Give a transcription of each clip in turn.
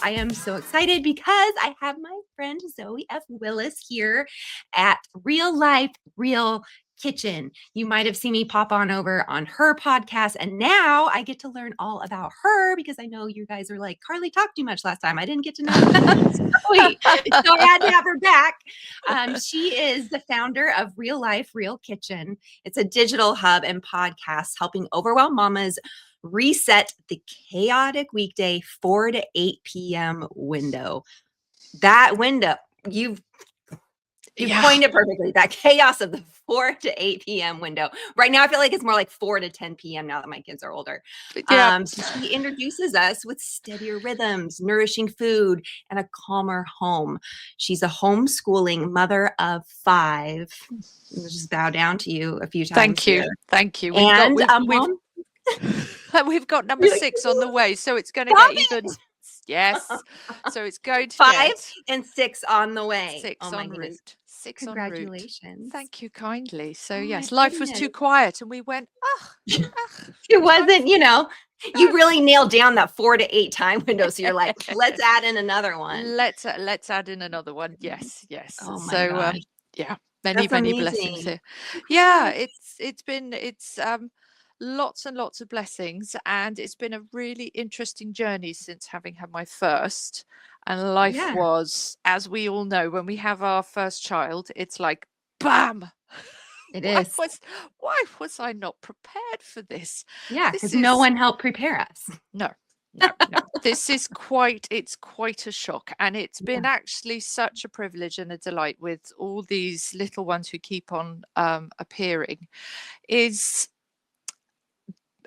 I am so excited because I have my friend Zoë F. Willis here at Real Life, Real Kitchen. You might have seen me pop on over on her podcast, and now I get to learn all about her because I know you guys are like, Carly talked too much last time. I didn't get to know about Zoë, so I had to have her back. She is the founder of Real Life, Real Kitchen. It's a digital hub and podcast helping overwhelmed mamas reset the chaotic weekday 4 to 8 p.m. window. That window, you've coined it perfectly. That chaos of the 4 to 8 p.m. window. Right now, I feel like it's more like 4 to 10 p.m. now that my kids are older. She introduces us with steadier rhythms, nourishing food, and a calmer home. She's a homeschooling mother of 5. I'll just bow down to you a few times. Thank you. Here. Thank you. We've got number 6 on the way, so it's going to get even. Yes, so it's going to 5 and 6 on the way. 6 on route. 6 Congratulations. on route. Thank you kindly. So yes, life was too quiet, and we went. It wasn't. You really nailed down that 4 to 8 time window. So you're like, let's add in another one. Let's add in another one. Yes. Oh my gosh. Many blessings here. Yeah, it's been lots and lots of blessings, and it's been a really interesting journey since having had my first. And life was, as we all know, when we have our first child, it's like bam. It is. Why was I not prepared for this? Yeah, because no one helped prepare us. No. This is quite a shock, and it's been actually such a privilege and a delight with all these little ones who keep on appearing, is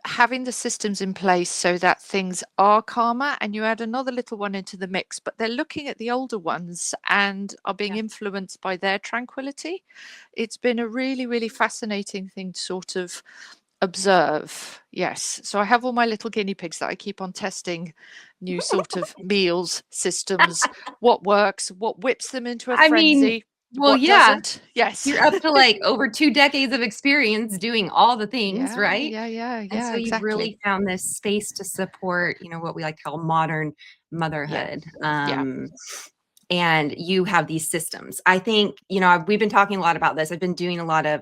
having the systems in place so that things are calmer, and you add another little one into the mix, but they're looking at the older ones and are being influenced by their tranquility. It's been a really, really fascinating thing to sort of observe. Yes. So I have all my little guinea pigs that I keep on testing new sort of meals, systems, what works, what whips them into a frenzy. What doesn't? Yes. You're up to like over 2 decades of experience doing all the things, right? Yeah. And so you've really found this space to support, what we like to call modern motherhood. And you have these systems. I think, we've been talking a lot about this. I've been doing a lot of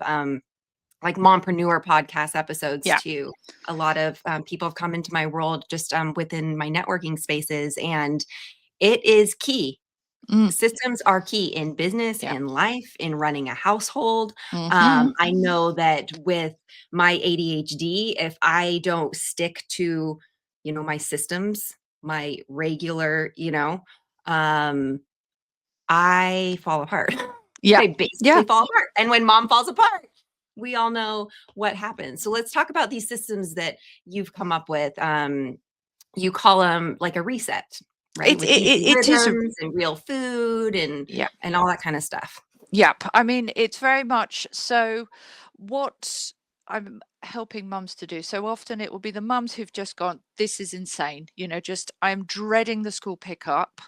like mompreneur podcast episodes too. A lot of people have come into my world just within my networking spaces, and it is key. Systems are key in business, in life, in running a household. I know that with my ADHD, if I don't stick to, my systems, my regular, I fall apart. I basically fall apart. And when mom falls apart, we all know what happens. So let's talk about these systems that you've come up with. You call them like a reset. Right? It is and real food and all that kind of stuff. Yep. I mean, it's very much so what I'm helping mums to do. So often it will be the mums who've just gone, this is insane. I'm dreading the school pickup.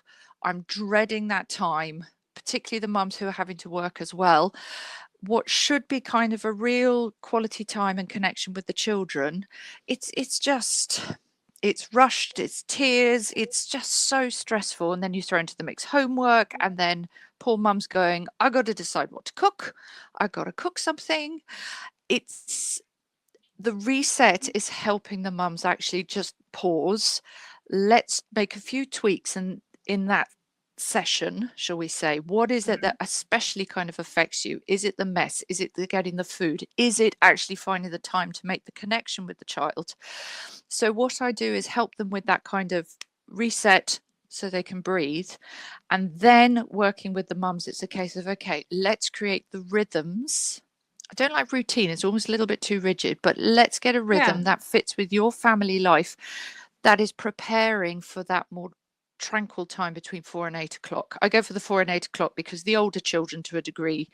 I'm dreading that time, particularly the mums who are having to work as well. What should be kind of a real quality time and connection with the children, it's rushed, it's tears, it's just so stressful. And then you throw into the mix homework, and then poor mum's going, I got to decide what to cook. I got to cook something. It's the reset is helping the mums actually just pause. Let's make a few tweaks. And in that session, shall we say, what is it that especially kind of affects you? Is it the mess? Is it the getting the food? Is it actually finding the time to make the connection with the child? So what I do is help them with that kind of reset so they can breathe. And then working with the mums, it's a case of, okay, let's create the rhythms. I don't like routine. It's almost a little bit too rigid, but let's get a rhythm that fits with your family life, that is preparing for that more tranquil time between 4 and 8 o'clock. I go for the 4 and 8 o'clock because the older children, to a degree,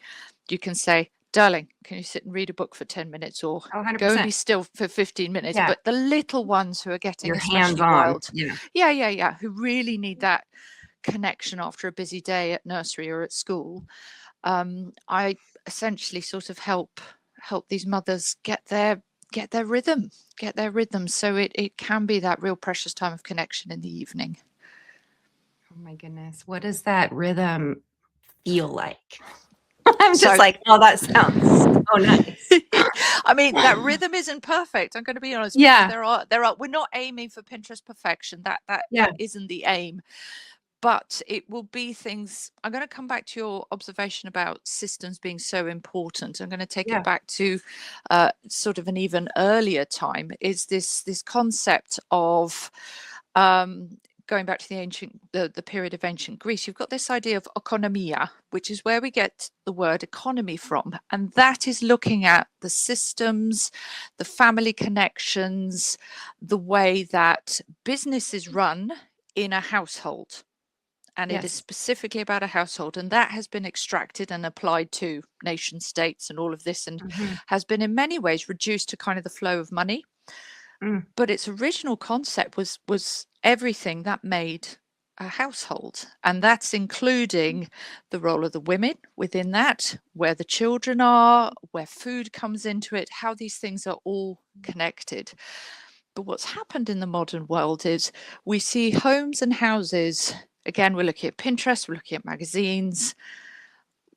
you can say, darling, can you sit and read a book for 10 minutes or go and be still for 15 minutes? But the little ones who are getting your especially hands wild, on, who really need that connection after a busy day at nursery or at school, I essentially sort of help these mothers get their rhythm. So it can be that real precious time of connection in the evening. Oh my goodness. What does that rhythm feel like? I'm just So like, oh, that sounds so nice. I mean, that rhythm isn't perfect. I'm going to be honest, because Yeah. there are we're not aiming for Pinterest perfection. That Yeah. isn't the aim. But it will be things. I'm going to come back to your observation about systems being so important. I'm going to take it Yeah. back to sort of an even earlier time. Is this concept of going back to the period of ancient Greece? You've got this idea of oikonomia, which is where we get the word economy from, and that is looking at the systems, the family connections, the way that business is run in a household. And it is Yes. specifically about a household, and that has been extracted and applied to nation states and all of this, and Mm-hmm. has been in many ways reduced to kind of the flow of money. Mm. But its original concept was everything that made a household, and that's including the role of the women within that, where the children are, where food comes into it, how these things are all connected. But what's happened in the modern world is we see homes and houses. Again, we're looking at Pinterest, we're looking at magazines.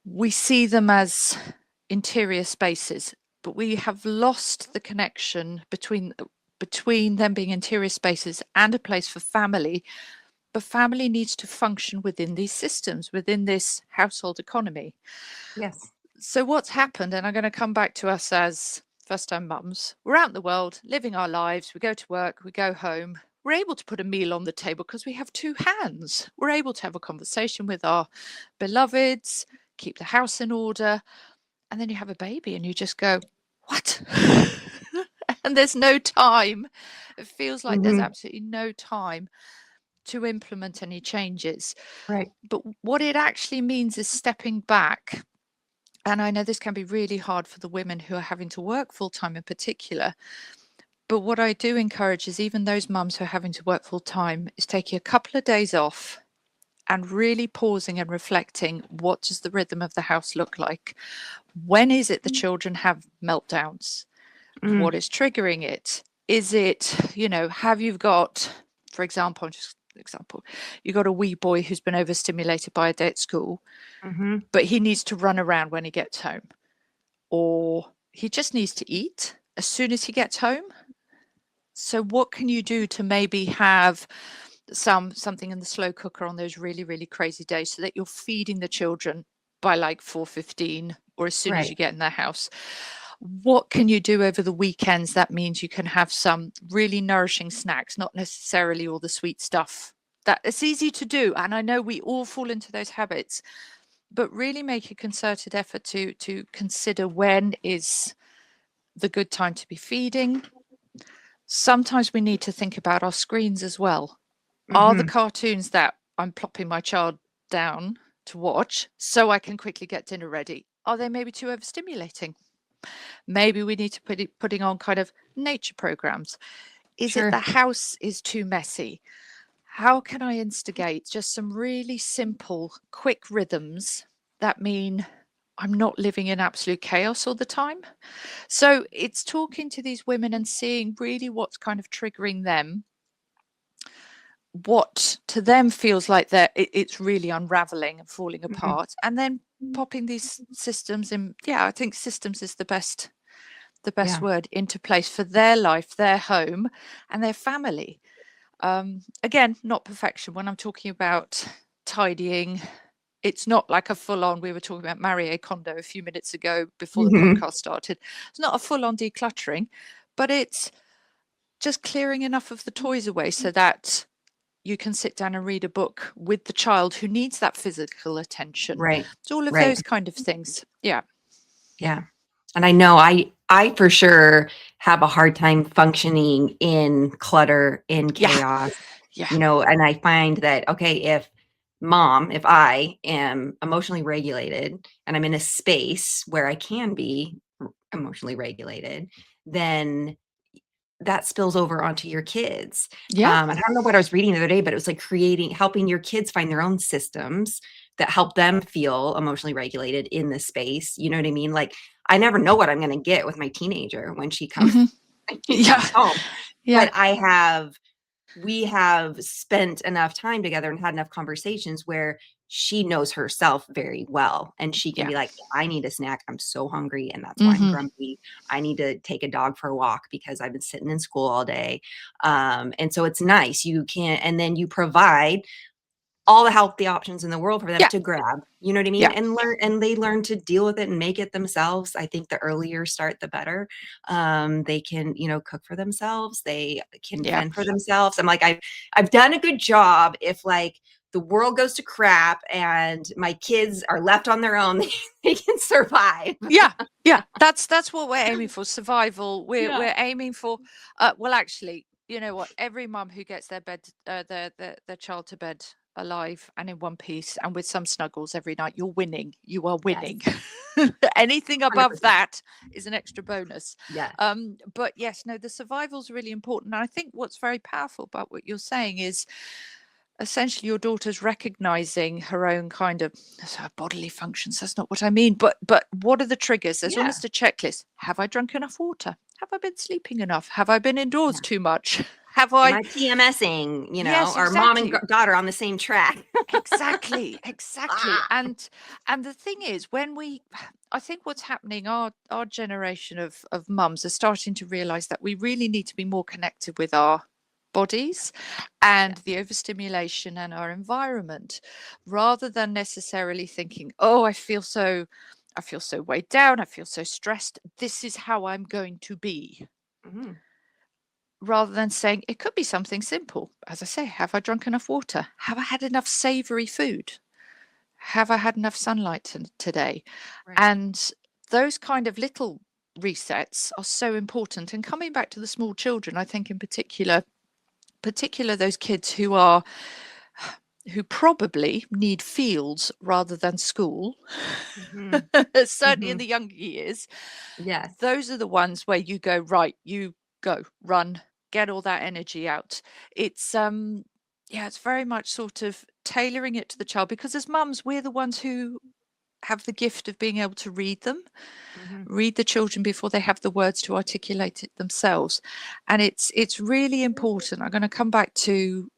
We see them as interior spaces, but we have lost the connection between them being interior spaces and a place for family. But family needs to function within these systems, within this household economy. Yes. So what's happened, and I'm going to come back to us as first-time mums, we're out in the world living our lives, we go to work, we go home, we're able to put a meal on the table because we have two hands. We're able to have a conversation with our beloveds, keep the house in order, and then you have a baby and you just go, what? And there's no time. It feels like there's Mm-hmm. absolutely no time to implement any changes. Right. But what it actually means is stepping back. And I know this can be really hard for the women who are having to work full time in particular. But what I do encourage is even those mums who are having to work full time is taking a couple of days off and really pausing and reflecting, what does the rhythm of the house look like? When is it the children have meltdowns? Mm. What is triggering it? Is it, have you got, for example, you got a wee boy who's been overstimulated by a day at school, Mm-hmm. but he needs to run around when he gets home, or he just needs to eat as soon as he gets home. So what can you do to maybe have something in the slow cooker on those really, really crazy days, so that you're feeding the children by like 4:15 or as soon as you Right. get in their house? What can you do over the weekends? That means you can have some really nourishing snacks, not necessarily all the sweet stuff. That it's easy to do, and I know we all fall into those habits, but really make a concerted effort to consider when is the good time to be feeding. Sometimes we need to think about our screens as well. Are the Mm-hmm. cartoons that I'm plopping my child down to watch so I can quickly get dinner ready, are they maybe too overstimulating? Maybe we need to putting on kind of nature programs. Is it the Sure. house is too messy? How can I instigate just some really simple, quick rhythms that mean I'm not living in absolute chaos all the time? So it's talking to these women and seeing really what's kind of triggering them, what to them feels like it's really unraveling and falling Mm-hmm. apart, and then popping these systems in. Yeah, I think systems is the best Yeah. word, into place for their life, their home, and their family. Again, not perfection. When I'm talking about tidying, it's not like a full-on, we were talking about Marie Kondo a few minutes ago before the Mm-hmm. podcast started. It's not a full-on decluttering, but it's just clearing enough of the toys away so that you can sit down and read a book with the child who needs that physical attention. Right. It's all of Right. those kind of things. Yeah. Yeah. And I know I for sure have a hard time functioning in clutter, in Yeah. chaos, Yeah. and I find that, okay, if I am emotionally regulated and I'm in a space where I can be emotionally regulated, then that spills over onto your kids. Yeah. And I don't know what I was reading the other day, but it was like helping your kids find their own systems that help them feel emotionally regulated in the space. You know what I mean? Like, I never know what I'm going to get with my teenager when she comes Hmm. when she Yeah. comes home, Yeah. but I have we have spent enough time together and had enough conversations where she knows herself very well, and she can Yeah. be like, I need a snack. I'm so hungry, and that's why I'm Hmm. grumpy. I need to take a dog for a walk because I've been sitting in school all day. And so it's nice. You can, and then you provide all the healthy options in the world for them Yeah. to grab, you know what I mean? Yeah. And learn, and they learn to deal with it and make it themselves. I think the earlier start, the better. They can, cook for themselves. They can Yeah. fend for themselves. I'm like, I've done a good job. If like the world goes to crap and my kids are left on their own, they can survive. Yeah. Yeah. That's what we're aiming for. Survival. Yeah. We're aiming for well, actually, you know what? Every mum who gets their bed their child to bed alive and in one piece and with some snuggles every night, you're winning. You are Yes. winning. Anything above 100%. that is an extra bonus. Yes. But yes, no, the survival's really important. And I think what's very powerful about what you're saying is essentially your daughter's recognizing her own kind of bodily functions. That's not what I mean, but what are the triggers? There's Yeah. almost a checklist. Have I drunk enough water? Have I been sleeping enough? Have I been indoors too much? Have Am I? I PMSing, Yes, are mom and exactly. daughter on the same track? Exactly. Ah. And the thing is, when we, I think what's happening, our generation of mums are starting to realize that we really need to be more connected with our bodies and the overstimulation and our environment, rather than necessarily thinking, oh, I feel so weighed down, I feel so stressed, this is how I'm going to be. Mhm. Rather than saying it could be something simple. As I say, have I drunk enough water? Have I had enough savory food? Have I had enough sunlight today? Right. And those kind of little resets are so important. And coming back to the small children, I think in particular those kids who probably need fields rather than school, Mhm. certainly in Mhm. the younger years, Yes. those are the ones where you go, right, you go, run, get all that energy out. It's yeah, it's very much sort of tailoring it to the child, because as mums, we're the ones who have the gift of being able to Mhm. read the children before they have the words to articulate it themselves. And it's really important. I'm going to come back to,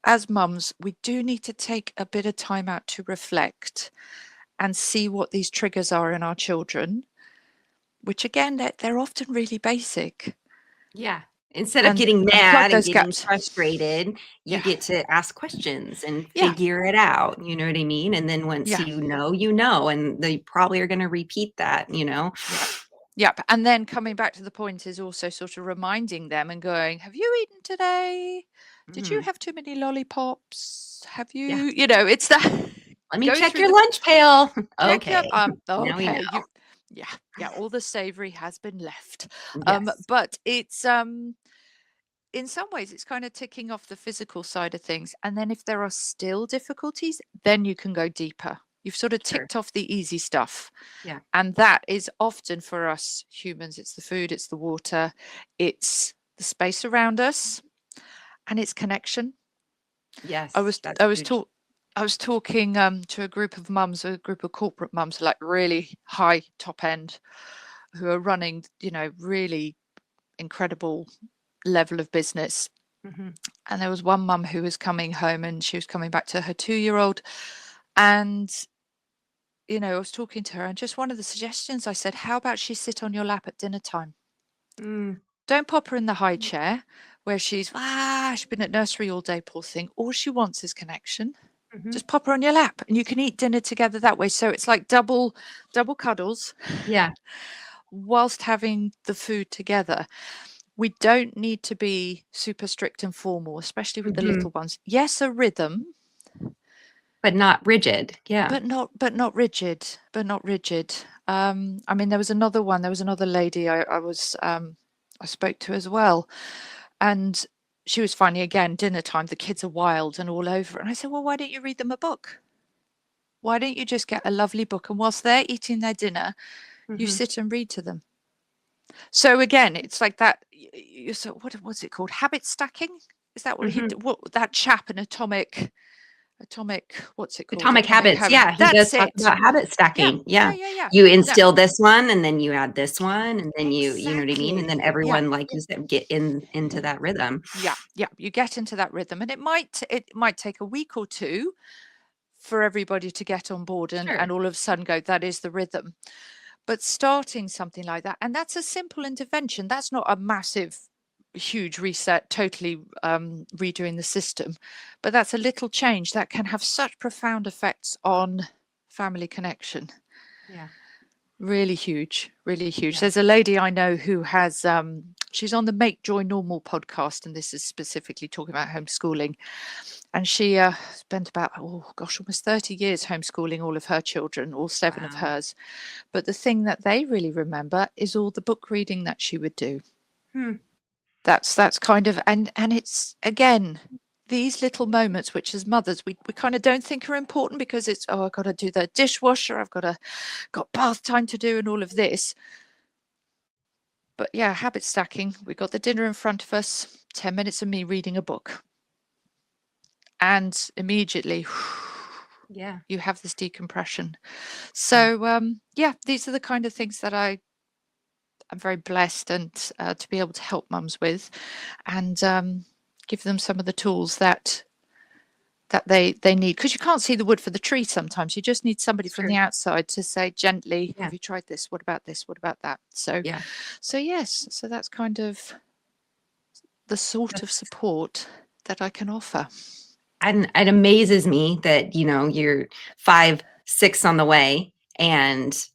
as mums, we do need to take a bit of time out to reflect and see what these triggers are in our children, which again, they're often really basic. Yeah. Instead of and getting and plug mad and those getting gaps. frustrated, you Yeah. get to ask questions and Yeah. figure it out, you know what I mean? And then once Yeah. you know, and they probably are gonna repeat that. Yeah. Yep. And then coming back to the point is also sort of reminding them and going, have you eaten today? Did you Mhm. have too many lollipops? Have Yeah. it's that Let me go check through your the lunch pail. check Okay. up. Now we Okay. know. Yeah, yeah, all the savory has been left. Yes. But it's in some ways it's kind of ticking off the physical side of things. And then if there are still difficulties, then you can go deeper. You've sort of Sure. ticked off the easy stuff. Yeah. And that is often for us humans, it's the food, it's the water, it's the space around us, and it's connection. I Yes. was That's I was huge. taught I was talking to a group of mums, a group of corporate mums, like really high top end, who are running, really incredible level of business. Mhm. And there was one mum who was coming home and she was coming back to her 2-year-old. And, I was talking to her, and just one of the suggestions I said, how about she sit on your lap at dinner time? Mm. Don't pop her in the high chair where she's been at nursery all day, poor thing. All she wants is connection. Mhm. Just pop her on your lap and you can eat dinner together that way. So it's like double cuddles Yeah. whilst having the food together. We don't need to be super strict and formal, especially with the Mhm. little ones. Yes, a rhythm, But not rigid. Yeah. but not rigid. I mean, there was another lady I spoke to as well, and she was finding, again, dinner time, the kids are wild and all over. And I said, well, why don't you read them a book? Why don't you just get a lovely book, and whilst they're eating their dinner, you Mhm. sit and read to them? So again, it's like that. So what's it called? Habit stacking? Is that what Mhm. what that chap in Atomic? what's it called? Atomic Habits. Yeah, he does That's talk it. about habit Yeah, stacking. yeah, Yeah. yeah, yeah. You No, instill this one and then you add this one and then you know what I mean? And exactly. then Yeah, everyone, like you said, get into that rhythm. yeah, yeah. You get into that rhythm, and it might take a week or two for everybody to get on board and Sure. all of a sudden go, that is the rhythm. But starting something like that, and that's a simple intervention. That's not a massive, huge reset, totally redoing the system. But that's a little change that can have such profound effects on family connection. Yeah. Really huge, really huge. Yeah. There's a lady I know who has, she's on the Make Joy Normal podcast, and this is specifically talking about homeschooling. And she spent about, oh gosh, almost 30 years homeschooling all of her children, all 7 of Wow. hers. But the thing that they really remember is all the book reading that she would do. Hmm. That's kind of, and it's, again, these little moments, which as mothers, we kind of don't think are important because it's, oh, I've got to do the dishwasher, got bath time to do and all of this. But yeah, habit stacking. We got the dinner in front of us, 10 minutes of me reading a book. And immediately, Yeah. you have this decompression. So yeah, these are the kind of things that I'm very blessed and to be able to help mums with, and give them some of the tools that they need, because you can't see the wood for the tree sometimes. You just need somebody from the True. outside to say gently, Yeah. have you tried this? What about this? What about that? So Yeah. yes, so that's kind of the sort of That's, support that I can offer. and it amazes me that, you're 5, 6 on the way and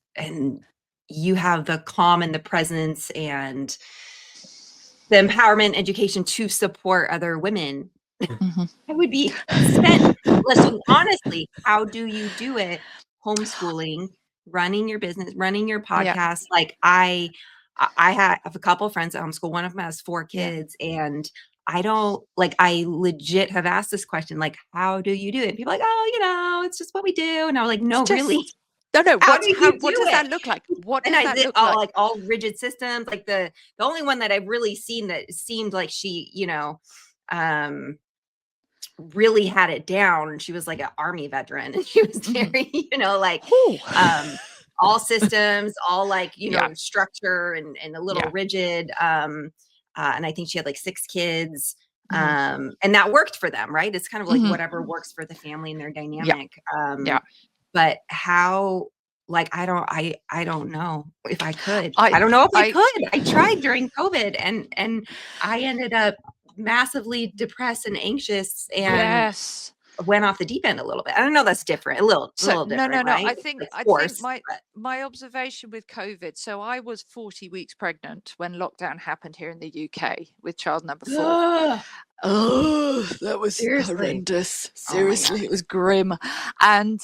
you have the calm and the presence and the empowerment education to support other women. Mhm. I would be spent listening. Honestly, how do you do it? Homeschooling, running your business, running your Yeah, podcast. Like I have a couple of friends that homeschool. One of them has 4 yeah. kids, and I don't like. I legit have asked this question, like, how do you do it? And people are like, oh, it's just what we do. And I'm like, It's no, really, just no. how do you What do does it? that look like? What And does I that did look like? all rigid systems. Like the only one that I've really seen that seemed like she, um really had it down, and she was like an army veteran, and she was Mhm. very like Whew. all systems, all like Yeah, structure and a little yeah. rigid, and I think she had like 6 kids, Mhm. and that worked for them, right? It's kind of like Mhm. whatever works for the family and their Yeah, dynamic. yeah. But how, like, I don't know if I could. I I don't know if I I could. I tried during COVID, and I ended up massively depressed and anxious and Yes. went off the deep end a little bit. I don't know, that's different, a little So no, different, no, no. right? I It's think like I think forced, my but my observation with COVID. So I was 40 weeks pregnant when lockdown happened here in the UK with child number 4. ugh, Oh, that was seriously. horrendous. Oh my Seriously, it gosh. was grim. And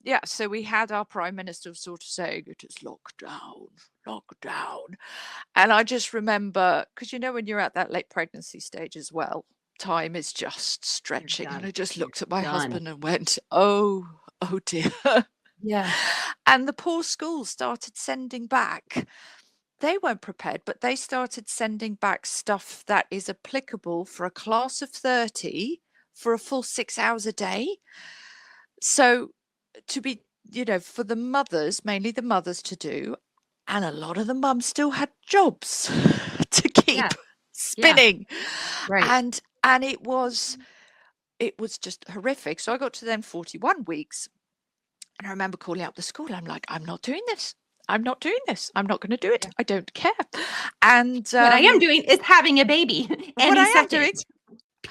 yeah, so we had our prime minister sort of saying it is lockdown, lockdown. And I just remember, because when you're at that late pregnancy stage as well, time is just You're stretching. And done. I just You're looked at my done. husband and went, oh, oh dear. Yeah. And the poor schools started sending back. They weren't prepared, but they started sending back stuff that is applicable for a class of 30 for a full 6 hours a day. So to be, for the mothers, mainly the mothers to do, and a lot of the mums still had jobs to Yeah. keep Yeah. spinning. Right. And it was just horrific. So I got to then 41 weeks, and I remember calling up the school. I'm like, I'm not doing this. I'm not doing this. I'm not going to do it. Yeah. I don't care. And What I am doing is having a baby what any I am second, doing,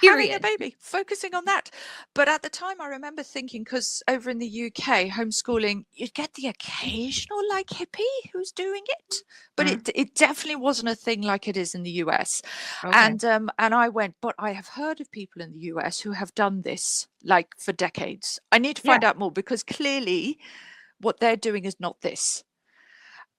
having a period. baby, focusing on that. But at the time, I remember thinking, because over in the UK, homeschooling, you'd get the occasional like hippie who's doing it, but Mhm. it definitely wasn't a thing like it is in the US. Okay. And I went, but I have heard of people in the US who have done this like for decades. I need to Yeah. find out more, because clearly what they're doing is not this.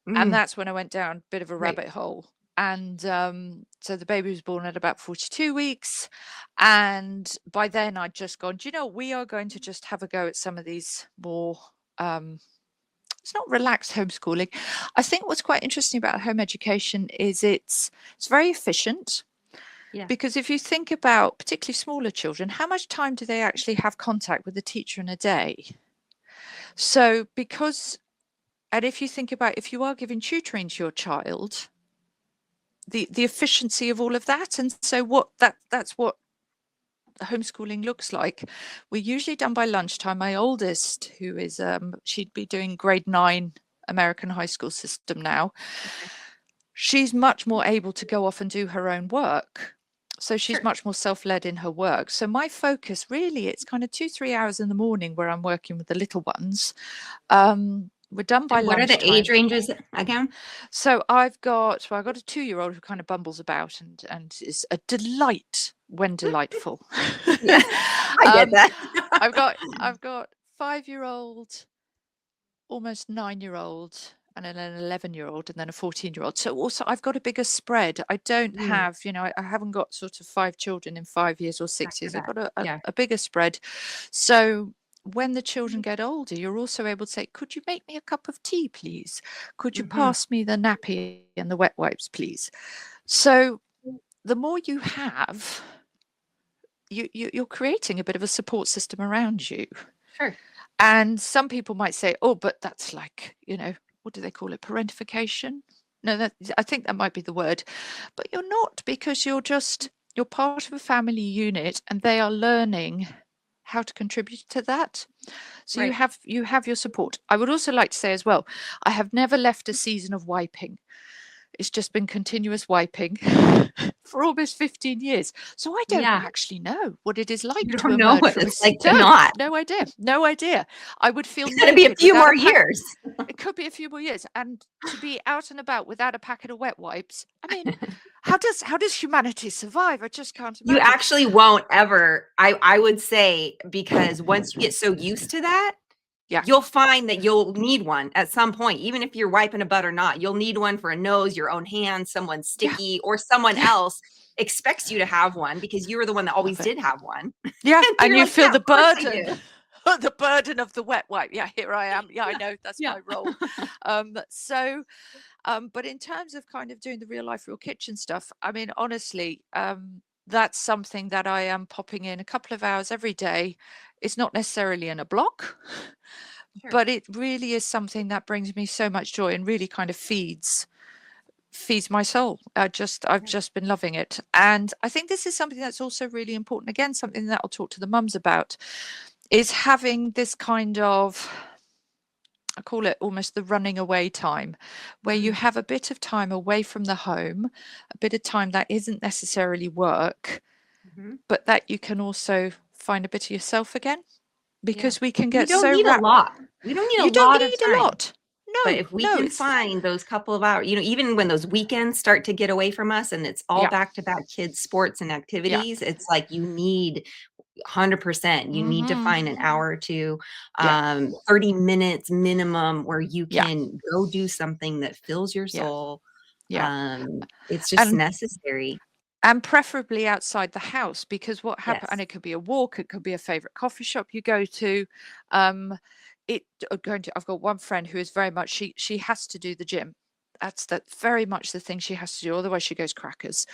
And Mhm. that's when I went down a bit of a Right. rabbit hole. And so the baby was born at about 42 weeks. And by then I'd just gone, do you know, we are going to just have a go at some of these more, it's not relaxed homeschooling. I think what's quite interesting about home education is it's very efficient. Yeah. Because if you think about particularly smaller children, how much time do they actually have contact with the teacher in a day? So and if you think about, if you are giving tutoring to your child, the efficiency of all of that, and so that's what homeschooling looks like. We're usually done by lunchtime. My oldest, who is she'd be doing grade 9 American high school system now, Okay. she's much more able to go off and do her own work. So she's Sure. much more self-led in her work. So my focus really, it's kind of 2-3 hours in the morning where I'm working with the little ones. We're done by And what are the age lunchtime. ranges again? So I've got a 2-year-old who kind of bumbles about and is a delight when delightful. Yeah, I get that. I've got 5-year-old, almost 9-year-old, and then an 11-year-old, and then a 14-year-old. So also I've got a bigger spread. I don't have, I haven't got sort of 5 children in 5 years or 6 years. I've got Yeah. a bigger spread. So when the children get older, you're also able to say, could you make me a cup of tea, please? Could you pass me the nappy and the wet wipes, please? So the more you have, you're creating a bit of a support system around you. Sure. And some people might say, oh, but that's like, what do they call it? Parentification? No, I think that might be the word. But you're not, because you're part of a family unit and they are learning how to contribute to that. So Right. you have your support. I would also like to say as well, I have never left a season of wiping. It's just been continuous wiping for almost 15 years. So I don't actually know what it is like You to don't know emerge what from it's like to not. No idea. No idea. I would feel It's gonna be a few more years. It could be a few more years. And to be out and about without a packet of wet wipes, I mean, how does humanity survive? I just can't imagine. You actually won't ever, I would say, because once you get so used to that, you'll find that you'll need one at some point, even if you're wiping a butt or not. You'll need one for a nose, your own hands, someone sticky, or someone else expects you to have one because you were the one that always did have one. Yeah, and you like, feel the of course I burden. do. The burden of the wet wipe. Yeah, here I am. Yeah, I know that's my role. But in terms of kind of doing the real life, real kitchen stuff, I mean, honestly, that's something that I am popping in a couple of hours every day. It's not necessarily in a block, but it really is something that brings me so much joy and really kind of feeds my soul. I've just been loving it. And I think this is something that's also really important. Again, something that I'll talk to the mums about is having this kind of, I call it almost the running away time, where you have a bit of time away from the home, a bit of time that isn't necessarily work, but that you can also find a bit of yourself again, because we can get so so wrapped. A lot. We don't need a lot of time. A lot. No, but if we can find those couple of hours, even when those weekends start to get away from us and it's all back to back kids, sports and activities, it's like you need 100%. You need to find an hour or two, 30 minutes minimum where you can go do something that fills your soul. It's just necessary. And preferably outside the house, because what happens, and it could be a walk, it could be a favorite coffee shop you go to. I've got one friend who is very much, she has to do the gym. That's very much the thing she has to do, otherwise she goes crackers.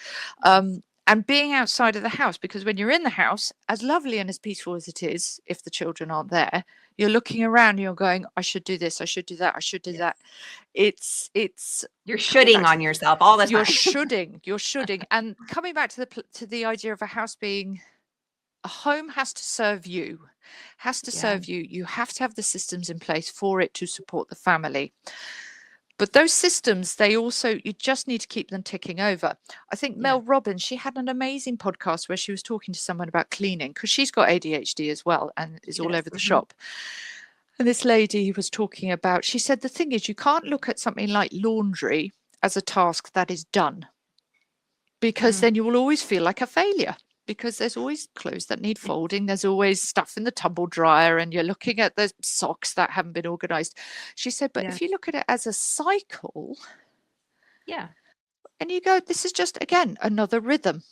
And being outside of the house, because when you're in the house, as lovely and as peaceful as it is, if the children aren't there, you're looking around and you're going, I should do this, I should do that, I should do that. It's you're shoulding on yourself all the time. You're shoulding. And coming back to the idea of a house being a home, has to serve you. You have to have the systems in place for it to support the family. But those systems, you just need to keep them ticking over. I think Mel Robbins, she had an amazing podcast where she was talking to someone about cleaning, because she's got ADHD as well and is all over the shop. And this lady was talking about, she said, the thing is, you can't look at something like laundry as a task that is done, because then you will always feel like a failure, because there's always clothes that need folding. There's always stuff in the tumble dryer and you're looking at the socks that haven't been organized. She said, but if you look at it as a cycle, and you go, this is just, again, another rhythm.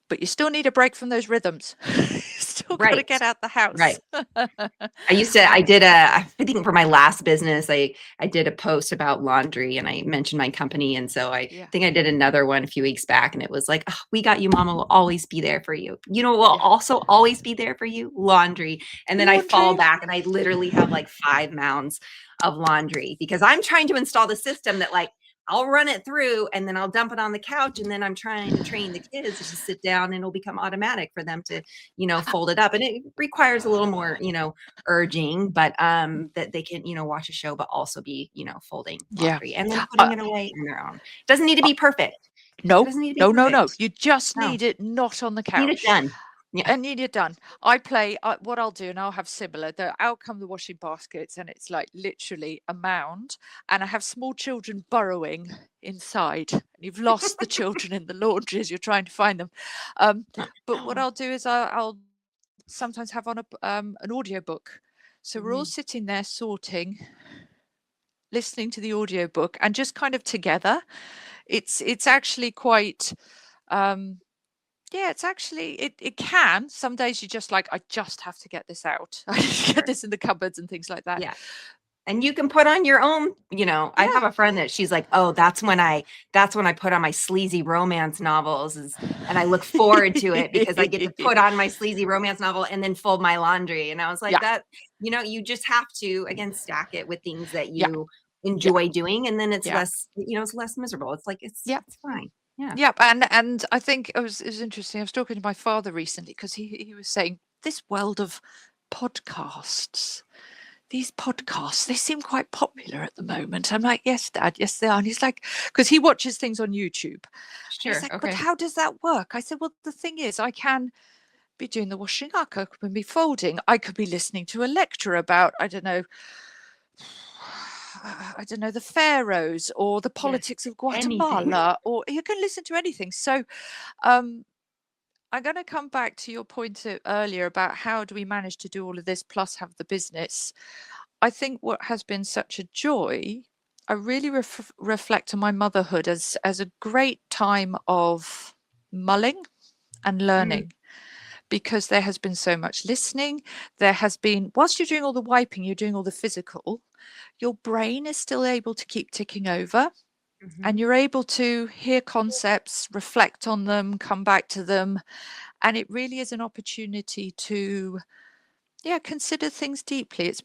But you still need a break from those rhythms. You still all got to get out the house. Right. I did I think for my last business, I did a post about laundry and I mentioned my company. And so I think I did another one a few weeks back and it was like, oh, we got you, mama, will always be there for you. You know, will also always be there for you, laundry. And then I fall back and I literally have like 5 mounds of laundry because I'm trying to install the system that like, I'll run it through and then I'll dump it on the couch. And then I'm trying to train the kids to just sit down and it'll become automatic for them to, you know, fold it up. And it requires a little more, you know, urging, but that they can, you know, watch a show, but also be, you know, folding laundry and then putting it away on their own. Doesn't need to be perfect. No. You just need it not on the couch. Need it done. Yeah. And need it done. I play what I'll do, and I'll have similar. Out come the washing baskets, and it's like literally a mound. And I have small children burrowing inside. And you've lost the children in the laundry as you're trying to find them. But what I'll do is I'll sometimes have on an audiobook. So we're all sitting there sorting, listening to the audiobook, and just kind of together. It's actually quite. It's actually it can. Some days you just like, I just have to get this out. I just get this in the cupboards and things like that. Yeah. And you can put on your own, you know, I have a friend that she's like, oh, that's when I put on my sleazy romance novels and I look forward to it because I get to put on my sleazy romance novel and then fold my laundry. And I was like, that, you know, you just have to, again, stack it with things that you enjoy doing. And then it's less, you know, it's less miserable. It's like, it's fine. Yeah. And I think it was interesting. I was talking to my father recently because he was saying this world of podcasts, these podcasts, they seem quite popular at the moment. I'm like, yes, Dad, yes, they are. And he's like, because he watches things on YouTube. Sure. He's like, but how does that work? I said, well, the thing is, I can be doing the washing up, I could be folding, I could be listening to a lecture about, I don't know, the pharaohs or the politics of Guatemala, or you can listen to anything. So I'm going to come back to your point earlier about how do we manage to do all of this plus have the business. I think what has been such a joy, I really reflect on my motherhood as a great time of mulling and learning. Because there has been so much listening. There has been, whilst you're doing all the wiping, you're doing all the physical, your brain is still able to keep ticking over and you're able to hear concepts, reflect on them, come back to them. And it really is an opportunity to, consider things deeply. It's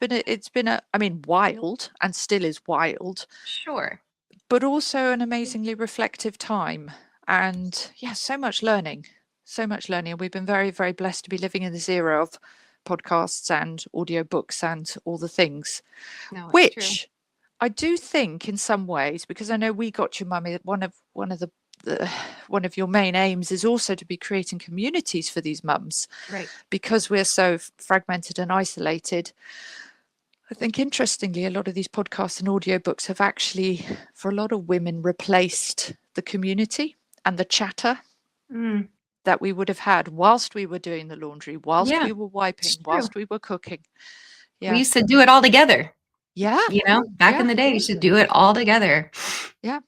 been I mean, wild and still is wild. Sure. But also an amazingly reflective time. And so much learning. So much learning. We've been very, very blessed to be living in this era of podcasts and audiobooks and all the things, which true. I do think in some ways, because I know we got your mummy, one of your main aims is also to be creating communities for these mums, right? Because we're so fragmented and isolated. I think interestingly, a lot of these podcasts and audiobooks have actually, for a lot of women, replaced the community and the chatter. That we would have had whilst we were doing the laundry, whilst we were wiping, whilst we were cooking. We used to do it all together. Yeah. You know, back in the day, you should do it all together. Yeah,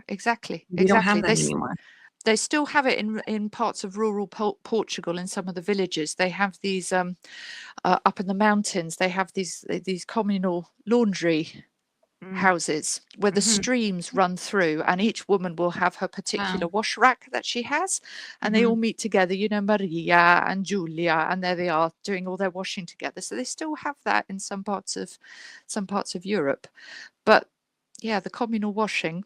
exactly. We don't have that anymore. They still have it in parts of rural Portugal, in some of the villages. They have these up in the mountains, they have these communal laundry houses where the streams run through, and each woman will have her particular wash rack that she has, and they all meet together, you know, Maria and Julia, and there they are doing all their washing together. So they still have that in some parts of Europe. But the communal washing,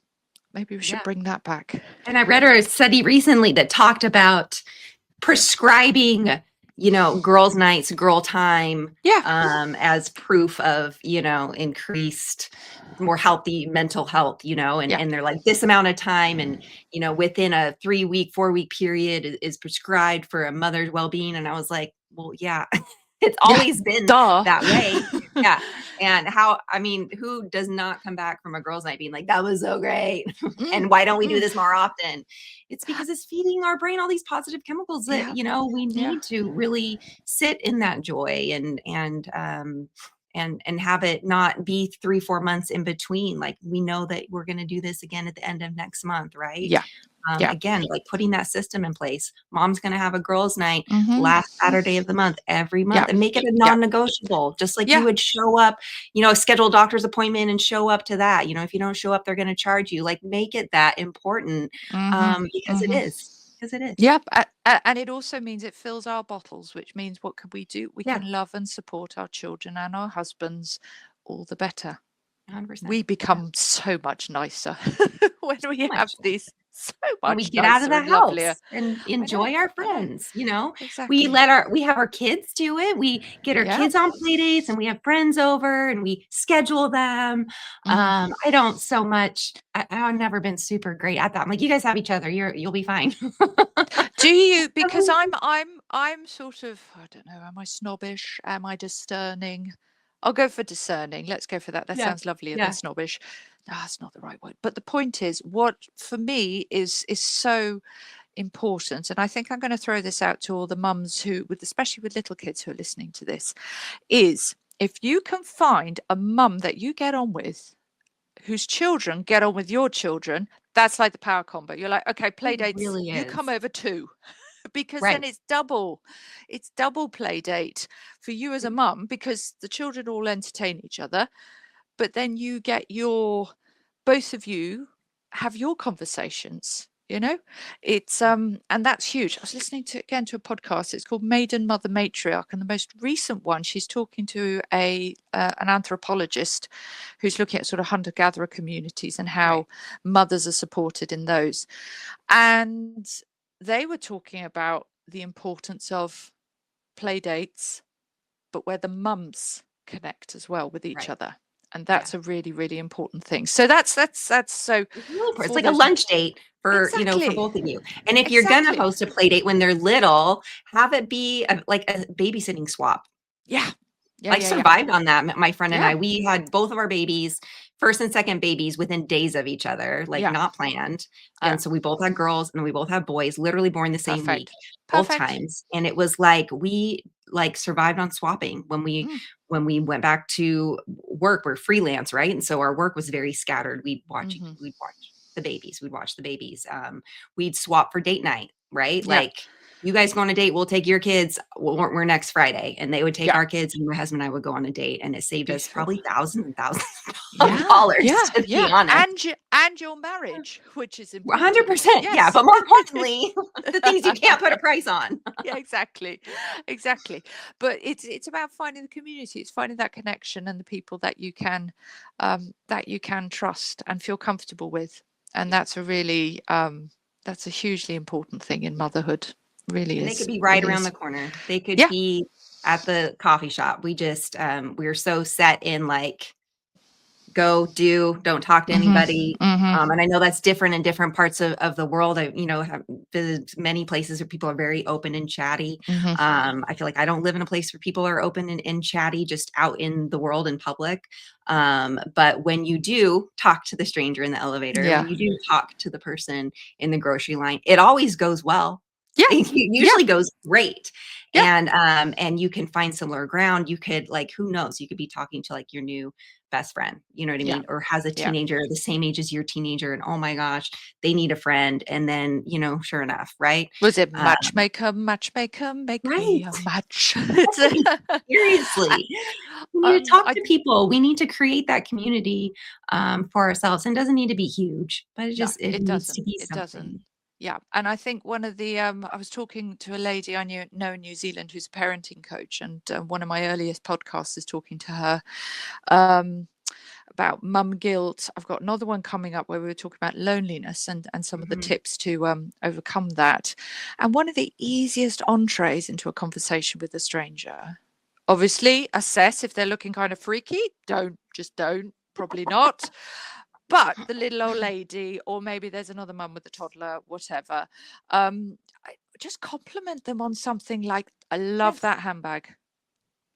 maybe we should bring that back. And I read a study recently that talked about prescribing, you know, girls' nights, girl time, as proof of, you know, increased, more healthy mental health, you know, and they're like, this amount of time, and, you know, within a 3-week, 4-week period is prescribed for a mother's well-being. And I was like, well, it's always been that way. And who does not come back from a girls' night being like, that was so great. And why don't we do this more often? It's because it's feeding our brain all these positive chemicals that, you know, we need to really sit in that joy and have it not be 3-4 months in between. Like, we know that we're going to do this again at the end of next month. Right. Yeah. Again, like putting that system in place. Mom's going to have a girls' night Mm-hmm. last Saturday of the month, every Yeah. month, and make it a Yeah. non-negotiable, just like you Yeah. would show up, schedule a doctor's appointment and show up to that. If you don't show up, they're going to charge you. Like, make it that important, Mm-hmm. because it Mm-hmm. is. Because it is. Yep. And it also means it fills our bottles, which means what can we do? We Yeah, can love and support our children and our husbands all the better. 100%. We become so much nicer when So we have much. these, so When we much get out of nicer the and lovelier. house and I know. enjoy our I know. friends, Exactly. we have our kids do it. We get our Yeah. kids on play dates and we have friends over and we schedule them. Mm. I don't so much. I've never been super great at that. I'm like, you guys have each other. You'll be fine. Do you? Because I'm sort of, I don't know, am I snobbish? Am I discerning? I'll go for discerning. Let's go for that. That Yeah. sounds lovelier than Yeah. snobbish. No, that's not the right word. But the point is, what for me is so important, and I think I'm going to throw this out to all the mums who, especially with little kids who are listening to this, is if you can find a mum that you get on with, whose children get on with your children, that's like the power combo. You're like, okay, play It dates, really you come is. over too. Because then Right. it's double play date for you as a mum, because the children all entertain each other, but then you get both of you have your conversations. It's and that's huge. I was listening to a podcast. It's called Maiden Mother Matriarch, and the most recent one, she's talking to an anthropologist who's looking at sort of hunter-gatherer communities and how mothers are supported in those. And they were talking about the importance of play dates, but where the mums connect as well with each Right. other. And Yeah. that's a really, really important thing. So that's so It's really important. It's for like a those. lunch date for Exactly. both of you. And if you're gonna host a play date when they're little, have it be like a babysitting swap. Yeah. Yeah. I Yeah. survived on that. My friend and Yeah. I, we had both of our babies, first and second babies, within days of each other, like Yeah. not planned. Yeah. And so we both had girls and we both had boys, literally born the same week, both Perfect. times. And it was like we survived on swapping when we went back to work. We're freelance, right? And so our work was very scattered. We'd watch the babies. We'd watch the babies. We'd swap for date night, right? Yeah. Like, you guys go on a date, we'll take your kids. We're next Friday. And they would take Yeah. our kids, and my husband and I would go on a date. And it saved us probably thousands and thousands Yeah. of dollars, Yeah. to be Yeah. honest. And your marriage, which is important. 100%. Yeah. Yes. But more importantly, the things you can't put a price on. Yeah, exactly. But it's about finding the community. It's finding that connection and the people that you can trust and feel comfortable with. And that's a really that's a hugely important thing in motherhood. Really And is. they could be right really around is. the corner. They could Yeah. be at the coffee shop. We just we're so set in like, go, don't talk to anybody. And I know that's different in different parts of the world. I have visited many places where people are very open and chatty. I feel like I don't live in a place where people are open and chatty just out in the world in public. But when you do talk to the stranger in the elevator, Yeah. when you do talk to the person in the grocery line, it always goes well. Yeah. It usually goes great. Yeah. And you can find similar ground. You could, like, who knows, you could be talking to like your new best friend, you know what I Yeah. mean? Or has a Yeah. teenager the same age as your teenager, and oh my gosh, they need a friend. And then, sure enough, right? Was it matchmaker, make me a Right. match? Seriously. We need to talk to people. We need to create that community for ourselves. And it doesn't need to be huge, but it It needs to doesn't. be It something. doesn't. Yeah. And I think one of the I was talking to a lady I know in New Zealand who's a parenting coach, and one of my earliest podcasts is talking to her about mum guilt. I've got another one coming up where we were talking about loneliness and some of the tips to overcome that. And one of the easiest entrees into a conversation with a stranger, obviously assess if they're looking kind of freaky. Don't, probably not. But the little old lady, or maybe there's another mum with a toddler, whatever, just compliment them on something like, I love that handbag.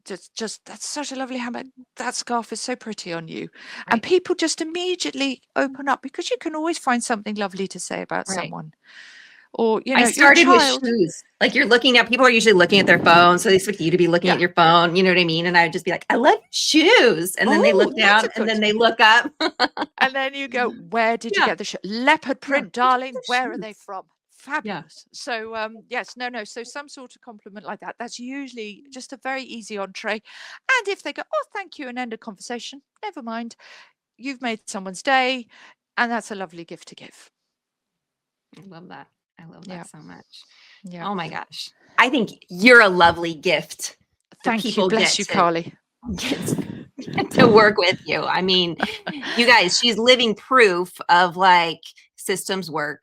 Just that's such a lovely handbag. That scarf is so pretty on you. And people just immediately open up, because you can always find something lovely to say about someone. Or, I your started with child. shoes. Like you're looking at, people are usually looking at their phone. So they expect you to be looking at your phone. You know what I mean? And I would just be like, I love shoes. And then they look down and then they look up. And then you go, where did you get the leopard print, darling? Where are they from? Fabulous. So yes, no. So some sort of compliment like that. That's usually just a very easy entree. And if they go, oh, thank you, and end a conversation, never mind. You've made someone's day, and that's a lovely gift to give. I love that. I love that so much. Yeah. Oh my gosh. I think you're a lovely gift. Thank you. Bless you, Carly. Get to work with you. I mean, you guys, she's living proof of like systems work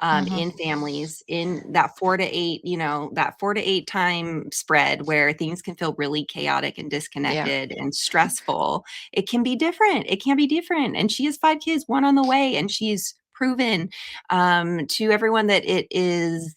in families, in that 4 to 8, that 4 to 8 time spread where things can feel really chaotic and disconnected and stressful. It can be different. And she has 5 kids, 1 on the way, and she's proven to everyone that it is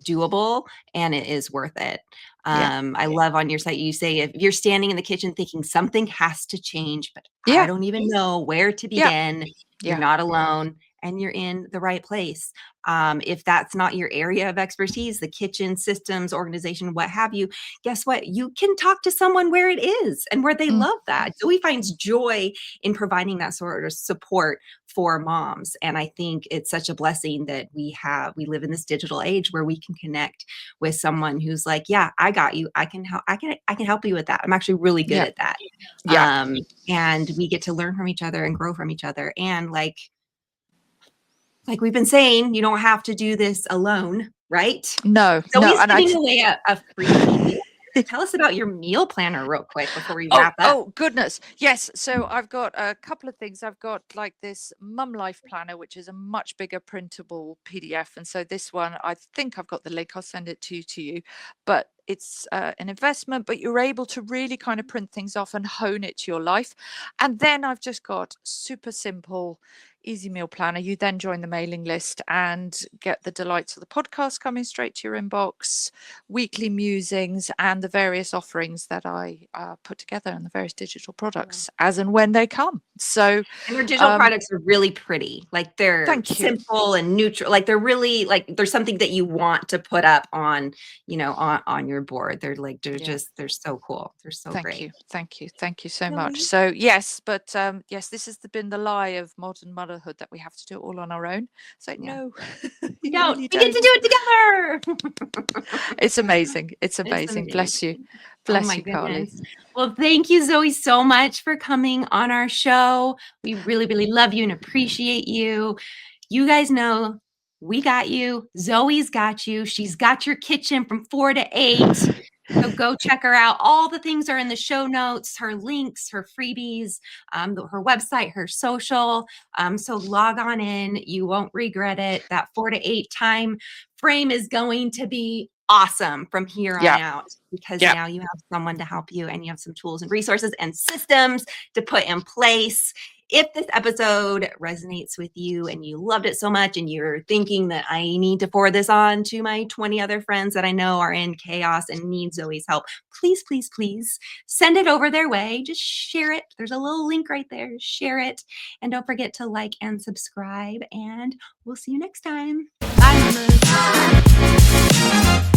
doable and it is worth it. I love on your site, you say, if you're standing in the kitchen thinking something has to change, but I don't even know where to begin, you're not alone and you're in the right place. If that's not your area of expertise, the kitchen, systems, organization, what have you, guess what? You can talk to someone where it is and where they love that. Zoe finds joy in providing that sort of support for moms. And I think it's such a blessing that we live in this digital age where we can connect with someone who's like, yeah, I got you. I can help you with that. I'm actually really good at that. And we get to learn from each other and grow from each other. And like we've been saying, you don't have to do this alone, right? No. So he's giving away a free meal. Tell us about your meal planner real quick before we wrap up. Oh, goodness. Yes. So I've got a couple of things. I've got like this Mum Life Planner, which is a much bigger printable PDF. And so this one, I think I've got the link. I'll send it to you. But it's an investment, but you're able to really kind of print things off and hone it to your life. And then I've just got super simple, easy meal planner. You then join the mailing list and get the delights of the podcast coming straight to your inbox, weekly musings, and the various offerings that I put together and the various digital products as and when they come. So, and their digital products are really pretty. Like they're simple and neutral. Like they're really like there's something that you want to put up on, on your board. They're like they're so cool. They're so great. Thank you so much. So yes, but yes, this has been the lie of modern motherhood that we have to do it all on our own. So no, we don't. We get to do it together. It's amazing. It's amazing. Bless you. Bless you, Carly. Well, thank you, Zoe, so much for coming on our show. We really, really love you and appreciate you. You guys know we got you. Zoe's got you. She's got your kitchen from 4 to 8. So go check her out. All the things are in the show notes, her links, her freebies, her website, her social. So log on in. You won't regret it. That 4 to 8 time frame is going to be awesome from here on out, because now you have someone to help you and you have some tools and resources and systems to put in place. If this episode resonates with you and you loved it so much and you're thinking that I need to forward this on to my 20 other friends that I know are in chaos and need Zoe's help, please, please, please send it over their way. Just share it. There's a little link right there. Share it. And don't forget to like and subscribe. And we'll see you next time. Bye, mamas.